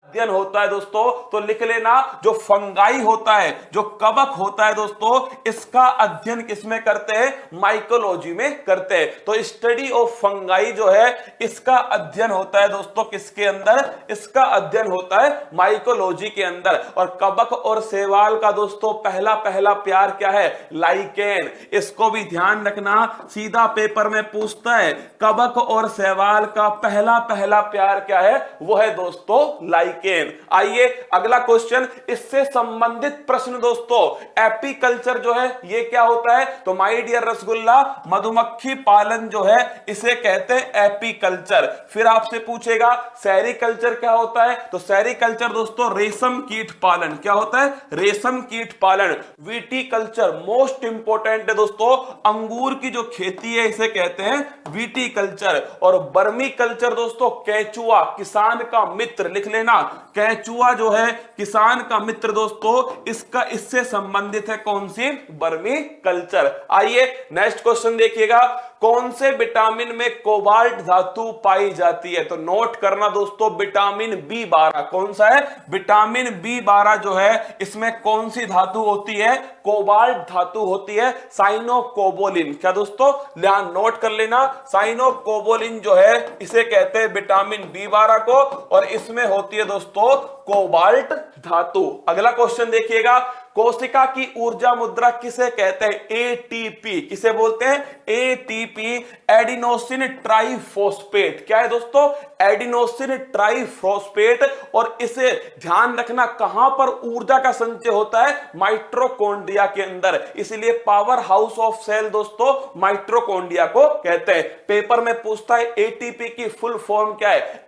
अध्ययन होता है दोस्तों, तो लिख लेना, जो फंगाई होता है, जो कवक होता है दोस्तों, इसका अध्ययन किसमें करते हैं? माइकोलॉजी में करते हैं। तो स्टडी ऑफ फंगाई जो है, इसका अध्ययन होता है दोस्तों किसके अंदर? इसका अध्ययन होता है माइकोलॉजी के अंदर। और कवक और शैवाल का दोस्तों पहला पहला प्यार क्या है? लाइकेन। इसको भी ध्यान रखना, सीधा पेपर में पूछता है कवक और शैवाल का पहला पहला प्यार क्या है? वो है दोस्तों लाइकेन। आइए अगला क्वेश्चन, इससे संबंधित प्रश्न दोस्तों। एपीकल्चर जो है ये क्या होता है? तो माय डियर रसगुल्ला, मधुमक्खी पालन जो है इसे कहते हैं एपीकल्चर। फिर आपसे पूछेगा सेरीकल्चर क्या होता है? तो सेरीकल्चर दोस्तों रेशम कीट पालन। क्या होता है? रेशम कीट पालन। विटीकल्चर मोस्ट इंपोर्टेंट है दोस्तों, अंगूर की जो खेती है इसे कहते हैं विटीकल्चर। और बर्मी कल्चर दोस्तों, केंचुआ किसान का मित्र, लिख लेना, केंचुआ जो है किसान का मित्र दोस्तों, इसका इससे संबंधित है कौन सी? बर्मी कल्चर। आइए नेक्स्ट क्वेश्चन देखिएगा, कौन से विटामिन में कोबाल्ट धातु पाई जाती है? तो नोट करना दोस्तों, विटामिन बी12। कौन सा है? विटामिन बी12 जो है, इसमें कौन सी धातु होती है? कोबाल्ट धातु होती है, साइनोकोबोलिन। क्या दोस्तों? ध्यान नोट कर लेना, साइनोकोबोलिन जो है इसे कहते हैं विटामिन बी12 को, और इसमें होती है दोस्तों कोबाल्ट धातु। अगला क्वेश्चन देखिएगा, कोशिका की ऊर्जा मुद्रा किसे कहते हैं? एटीपी। किसे बोलते हैं? ATP, adenosine triphosphate. क्या है दोस्तों? Adenosine triphosphate. और इसे ध्यान रखना, कहां पर ऊर्जा का संचय होता है? माइट्रोकॉन्ड्रिया के अंदर। इसलिए पावर हाउस ऑफ सेल दोस्तों माइट्रोकॉन्ड्रिया को कहते हैं। पेपर में पूछता है एटीपी की फुल फॉर्म क्या है?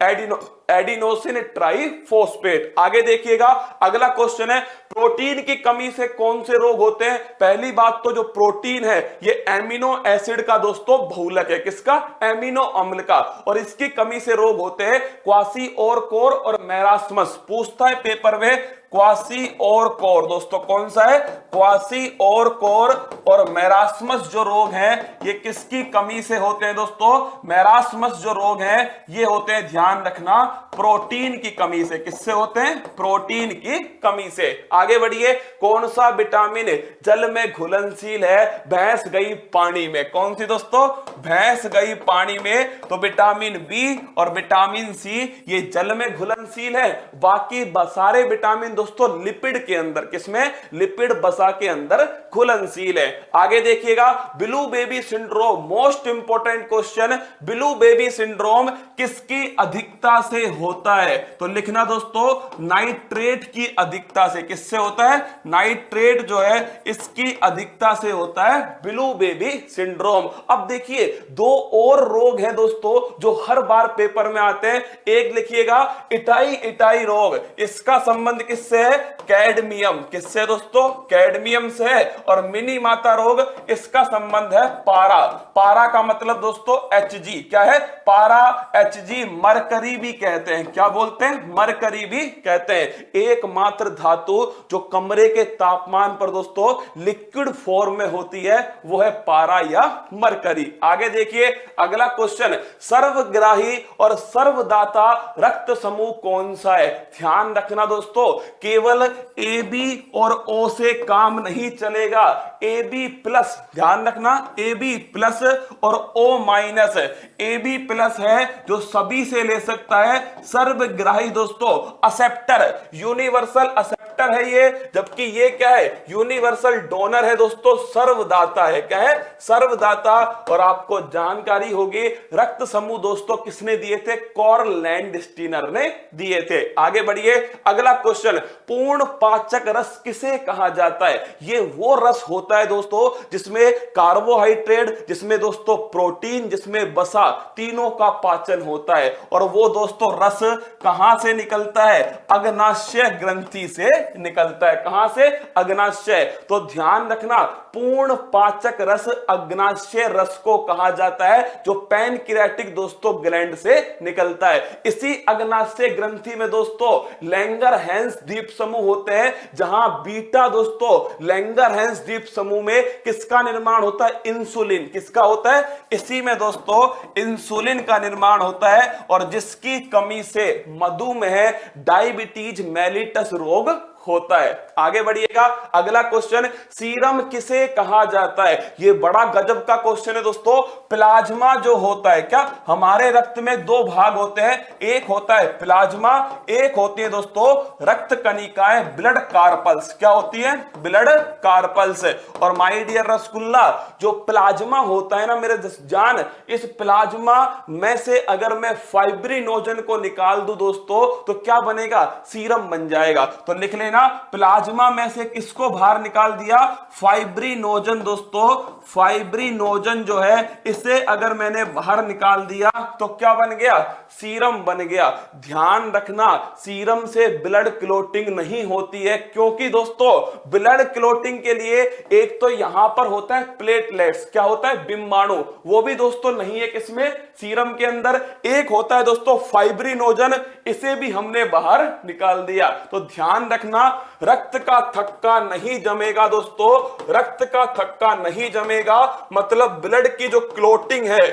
Adenosine triphosphate. आगे देखिएगा, अगला क्वेश्चन है, प्रोटीन की कमी से कौन से रोग होते हैं? पहली बात तो जो प्रोटीन है ये एमिनो एसिड का दोस्तों बहुलक है। किसका? एमिनो अम्ल का। और इसकी कमी से रोग होते हैं क्वासिओरकोर और मैरास्मस। पूछता है पेपर में क्वासिओरकोर दोस्तों, कौन सा है? क्वासिओरकोर और मैरास्मस जो रोग हैं ये किसकी कमी से होते हैं दोस्तों? मैरास्मस जो रोग हैं ये होते हैं, ध्यान रखना, प्रोटीन की कमी से। किससे होते हैं? प्रोटीन की कमी से। आगे बढ़िए, कौन सा विटामिन जल में घुलनशील है? भैंस गई पानी में। कौन सी दोस्तों? भैंस गई पानी में। तो विटामिन बी और विटामिन सी ये जल में घुलनशील है। बाकी सारे विटामिन दोस्तों लिपिड के अंदर, किसमें? लिपिड वसा के अंदर घुलनशील है। आगे देखिएगा, blue baby syndrome, most important question, blue baby syndrome किसकी अधिकता से होता है? तो लिखना दोस्तों, नाइट्रेट की अधिकता से। किससे होता है? नाइट्रेट जो है इसकी अधिकता से होता है ब्लू बेबी सिंड्रोम। अब देखिए, दो और रोग हैं दोस्तों जो हर बार पेपर में आते हैं। एक लिखिएगा इटाई इटाई रोग, इसका संबंध किससे है? कैडमियम। किससे दोस्तों? कैडमियम से है। और मिनी माता रोग, इसका संबंध है पारा। पारा का मतलब दोस्तों Hg। क्या है? पारा Hg, मरकरी भी कहते हैं। क्या बोलते हैं? मरकरी भी कहते हैं। एकमात्र धातु जो कमरे के तापमान पर दोस्तों लिक्विड फॉर्म में होती है वो है पारा या मरकरी। आगे देखिए अगला क्वेश्चन, सर्वग्राही और सर्वदाता रक्त समूह कौन सा है? ध्यान रखना दोस्तों, केवल ए बी और ओ से काम नहीं चलेगा। ए बी प्लस, ध्यान रखना, ए बी प्लस और O minus. A B plus है जो सभी से ले सकता है। सर्वग्राही दोस्तों असेप्टर, यूनिवर्सल असेप्टर है ये, जबकि ये क्या है? यूनिवर्सल डोनर है दोस्तों, सर्वदाता है। क्या है? सर्वदाता। और आपको जानकारी होगी रक्त समूह दोस्तों किसने दिए थे? कॉर्ल लैंडस्टीनर ने दिए थे। आगे बढ़िए, अगला क्वेश्चन, पूर्ण पाचक रस किसे कहा जाता है? ये वो रस होता है दोस्तों जिसमें कार्बोहाइड्रेट, जिसमें दोस्तों प्रोटीन, जिसमें वसा, तीनों का पाचन होता है। और वो दोस्तों रस कहां से निकलता है? अग्नाशय ग्रंथि से निकलता है। कहां से? अग्नाशय। तो ध्यान रखना, पूर्ण पाचक रस अग्नाशय रस को कहा जाता है जो पैनक्रियाटिक दोस्तों ग्लैंड से निकलता है। इसी अग्नाशय ग्रंथि में दोस्तों लैंगरहैंस द्वीप द्वीप समूह होते हैं, जहां बीटा दोस्तों लैंगरहैंस द्वीप समूह में किसका निर्माण होता है? इंसुलिन। किसका होता है? इसी में दोस्तों इंसुलिन का निर्माण होता है, और जिसकी कमी से मधुमेह, डायबिटीज मेलिटस रोग होता है। आगे बढ़िएगा, अगला क्वेश्चन, सीरम किसे कहा जाता है? ये बड़ा गजब का क्वेश्चन है दोस्तों। प्लाज्मा जो होता है, क्या हमारे रक्त में दो भाग होते हैं, एक होता है प्लाज्मा, एक होती है दोस्तों रक्त कणिकाएं, ब्लड कार्पल्स। क्या होती है? Blood carpals. और माय डियर रसगुल्ला, जो प्लाज्मा होता है ना मेरे जान, इस प्लाज्मा में से अगर मैं फाइब्रिनोजन को निकाल दूं दोस्तों, तो क्या बनेगा? सीरम बन जाएगा। तो लिख लेना, प्लाज्मा में से किसको बाहर निकाल दिया? फाइब्रिनोजन। दोस्तों फाइब्रिनोजन जो है, इसे अगर मैंने बाहर निकाल दिया तो क्या बन गया? सीरम बन गया। ध्यान रखना, सीरम से ब्लड क्लोटिंग नहीं होती है, क्योंकि दोस्तों ब्लड क्लोटिंग के लिए एक तो यहां पर होता है प्लेटलेट्स, क्या होता है? बिंबाणु, वो भी दोस्तों नहीं है किसमें? सीरम के अंदर। एक होता है दोस्तों फाइब्रिनोजन, इसे भी हमने बाहर निकाल दिया। तो ध्यान रखना, रक्त का थक्का नहीं जमेगा दोस्तों, रक्त का थक्का नहीं जमेगा, मतलब ब्लड की जो क्लोटिंग है,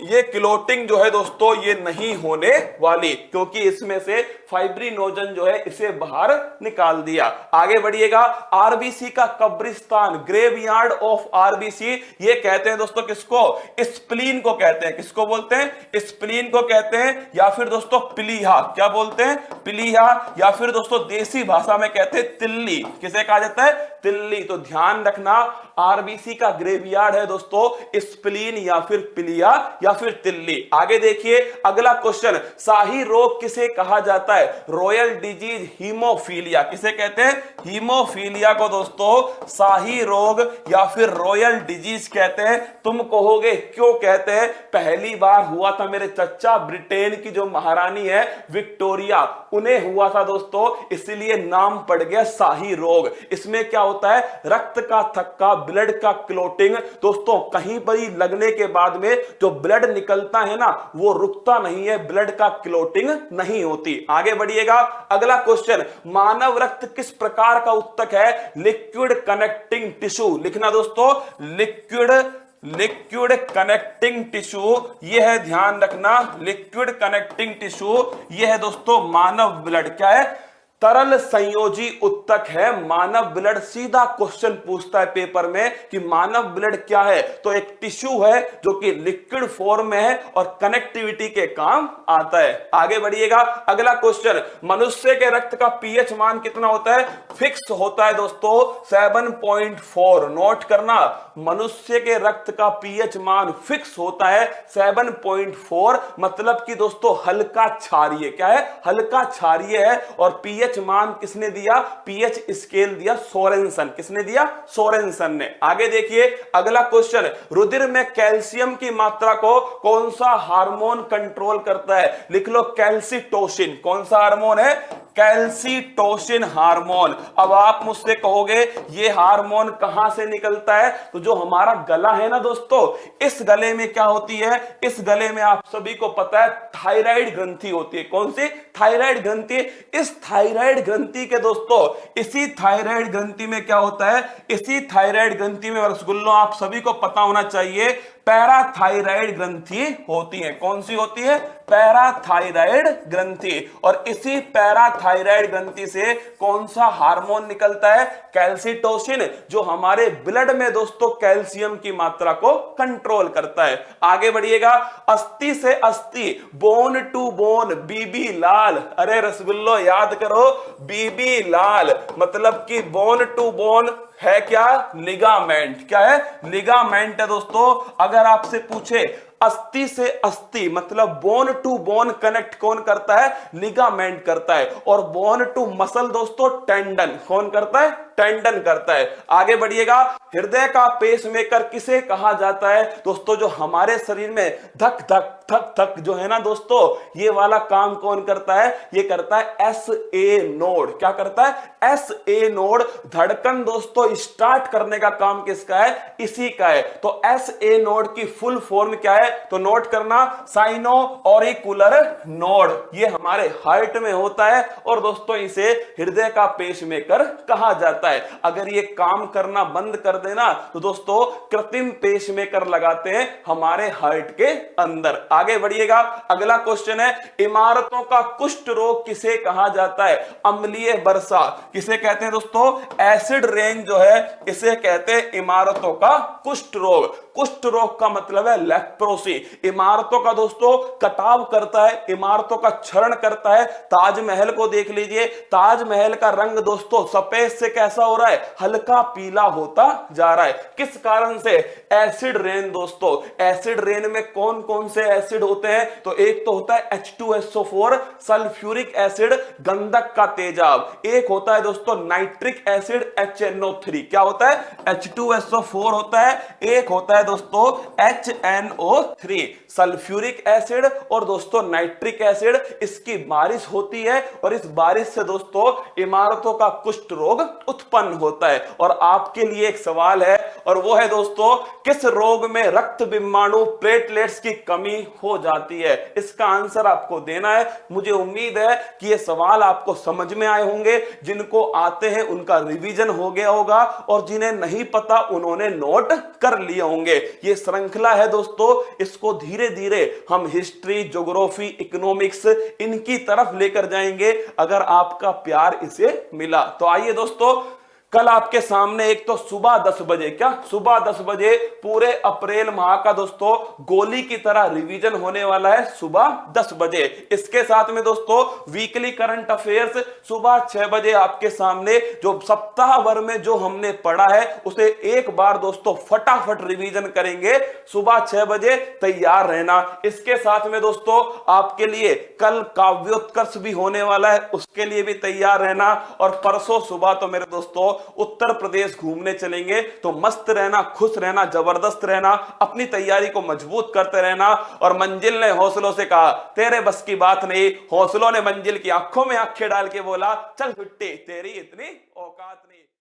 ये क्लोटिंग जो है दोस्तों ये नहीं होने वाली, क्योंकि इसमें से फाइब्रिनोजन जो है इसे बाहर निकाल दिया। आगे बढ़िएगा, आरबीसी का कब्रिस्तान, ग्रेवयार्ड ऑफ आरबीसी, ये कहते हैं दोस्तों किसको? स्प्लीन को कहते हैं। किसको बोलते हैं? स्प्लीन को कहते हैं, या फिर दोस्तों प्लीहा। क्या बोलते हैं? प्लीहा, या फिर दोस्तों देसी भाषा में कहते हैं तिल्ली। किसे कहा जाता है? तिल्ली। तो ध्यान रखना, आरबीसी का ग्रेवयार्ड है दोस्तों स्प्लीन, या फिर प्लिया, या फिर तिल्ली। आगे देखिए, अगला क्वेश्चन, शाही रोग किसे कहा जाता है? Royal disease haemophilia. किसे कहते हैं? हीमोफीलिया को दोस्तों शाही रोग या फिर रॉयल डिजीज कहते हैं। तुम कहोगे क्यों कहते हैं? पहली बार हुआ था मेरे चच्चा, ब्रिटेन की जो महारानी है विक्टोरिया, उन्हें हुआ था दोस्तों, इसलिए नाम पड़ गया शाही रोग। इसमें क्या होता है? रक्त का थक्का, ब्लड का क्लोटिंग। दोस्तों कहीं पर ही लगने के बाद में जो ब्लड निकलता है ना, वो रुकता नहीं है, ब्लड का क्लोटिंग नहीं होती। आगे बढ़िएगा, अगला क्वेश्चन, मानव रक्त किस प्रकार का उत्तक है? Liquid connecting tissue. लिखना दोस्तों, लिक्विड कनेक्टिंग टिश्यू, यह है, ध्यान रखना, लिक्विड कनेक्टिंग टिश्यू, यह है दोस्तों मानव ब्लड। क्या है? तरल संयोजी उत्तक है मानव ब्लड। सीधा क्वेश्चन पूछता है पेपर में कि मानव ब्लड क्या है, तो एक टिश्यू है जो कि लिक्विड फॉर्म में है और कनेक्टिविटी के काम आता है। आगे बढ़िएगा, अगला क्वेश्चन, मनुष्य के रक्त का पीएच मान कितना होता है? फिक्स होता है दोस्तों 7.4। नोट करना, मनुष्य के रक्त का पीएच मान फिक्स होता है 7.4, मतलब कि दोस्तों हल्का क्षारीय। क्या है? हल्का क्षारीय है। और पीएच मान किसने दिया? पीएच स्केल दिया सोरेनसन। किसने दिया? सोरेनसन ने। आगे देखिए, अगला क्वेश्चन, रुधिर में कैल्शियम की मात्रा को कौन सा हार्मोन कंट्रोल करता है? लिख लो, कैल्सिटोसिन। कौन सा हार्मोन है? कैल्सिटोसिन हार्मोन। अब आप मुझसे कहोगे ये हार्मोन कहां से निकलता है? तो जो हमारा गला है ना दोस्तों, इस गले में क्या होती है? इस गले में आप सभी को पता है थायराइड ग्रंथि होती है। कौन सी? थायराइड ग्रंथि। इस थायराइड ग्रंथि के दोस्तों, इसी थायराइड ग्रंथि में क्या होता है? इसी थायराइड ग्रंथि में रसगुल्लो आप सभी को पता होना चाहिए, पैराथायराइड ग्रंथि होती है। कौन सी होती है? पैराथायराइड ग्रंथि। और इसी पैराथायराइड ग्रंथि से कौन सा हार्मोन निकलता है? कैल्सिटोसिन, जो हमारे ब्लड में दोस्तों कैल्शियम की मात्रा को कंट्रोल करता है। आगे बढ़िएगा, अस्थि से अस्थि, बोन टू बोन, बीबी लाल। अरे रसगुल्लो याद करो, बीबी लाल मतलब कि बोन टू बोन है क्या? लिगामेंट। क्या है? लिगामेंट है दोस्तों। अगर आपसे पूछे अस्थि से अस्थि मतलब बोन टू बोन कनेक्ट कौन करता है? लिगामेंट करता है। और बोन टू मसल दोस्तों टेंडन कौन करता है? टेंडन करता है। आगे बढ़िएगा, हृदय का पेसमेकर किसे कहा जाता है? दोस्तों जो हमारे शरीर में धक धक धक धक जो है ना दोस्तों, ये वाला काम कौन करता है? ये करता है एस ए नोड। क्या करता है? S A node. धड़कन दोस्तों स्टार्ट करने का काम किसका है? इसी का है। तो एस ए नोड की फुल फॉर्म क्या है? तो नोट करना, साइनो ऑरिकुलर नोड। ये हमारे हार्ट में होता है और दोस्तों इसे हृदय का पेसमेकर कहा जाता है। अगर ये काम करना बंद कर देना तो दोस्तों कृत्रिम पेसमेकर लगाते हैं हमारे हार्ट के अंदर। आगे बढ़िएगा, अगला क्वेश्चन है, इमारतों का कुष्ठ रोग किसे कहा जाता है? अम्लीय वर्षा किसे कहते हैं दोस्तों? एसिड रेन जो है इसे कहते हैं इमारतों का कुष्ठ रोग। कुष्ठ रोग का मतलब है लेप्रोसी। इमारतों का दोस्तों कटाव करता है, इमारतों का क्षरण करता है। ताजमहल को देख लीजिए, ताजमहल का रंग दोस्तों सफेद से कैसा हो रहा है? हल्का पीला होता जा रहा है। किस कारण से? एसिड रेन दोस्तों। एसिड रेन में कौन कौन से एसिड होते हैं? तो एक तो होता है H2SO4 सल्फ्यूरिक एसिड, गंधक का तेजाब। एक होता है दोस्तों नाइट्रिक एसिड HNO3। क्या होता है? H2SO4 होता है, एक होता है दोस्तों HNO3। सल्फ्यूरिक एसिड और दोस्तों नाइट्रिक एसिड, इसकी बारिश होती है और इस बारिश से दोस्तों इमारतों का कुष्ठ रोग उत्पन्न होता है। और आपके लिए एक सवाल है और वो है दोस्तों, किस रोग में रक्त बिंबाणु प्लेटलेट्स की कमी हो जाती है? इसका आंसर आपको देना है। मुझे उम्मीद है कि ये सवाल आपको समझ में आए होंगे। जिनको आते हैं उनका रिवीजन हो गया होगा और जिन्हें नहीं पता उन्होंने नोट कर लिए होंगे। ये श्रृंखला है दोस्तों, इसको धीरे धीरे हम हिस्ट्री, ज्योग्राफी, इकोनॉमिक्स इनकी तरफ लेकर जाएंगे अगर आपका प्यार इसे मिला तो। आइए दोस्तों, कल आपके सामने एक तो सुबह 10 बजे, क्या सुबह 10 बजे पूरे अप्रैल माह का दोस्तों गोली की तरह रिवीजन होने वाला है सुबह 10 बजे। इसके साथ में दोस्तों वीकली करंट अफेयर्स सुबह 6 बजे आपके सामने, जो सप्ताह भर में जो हमने पढ़ा है उसे एक बार दोस्तों फटाफट रिवीजन करेंगे सुबह 6 बजे। तैयार रहना। इसके साथ में दोस्तों आपके लिए कल काव्योत्कर्ष भी होने वाला है, उसके लिए भी तैयार रहना। और परसों सुबह तो मेरे दोस्तों उत्तर प्रदेश घूमने चलेंगे, तो मस्त रहना, खुश रहना, जबरदस्त रहना, अपनी तैयारी को मजबूत करते रहना। और मंजिल ने हौसलों से कहा तेरे बस की बात नहीं, हौसलों ने मंजिल की आंखों में आंखें डाल के बोला चल छुट्टी, तेरी इतनी औकात नहीं।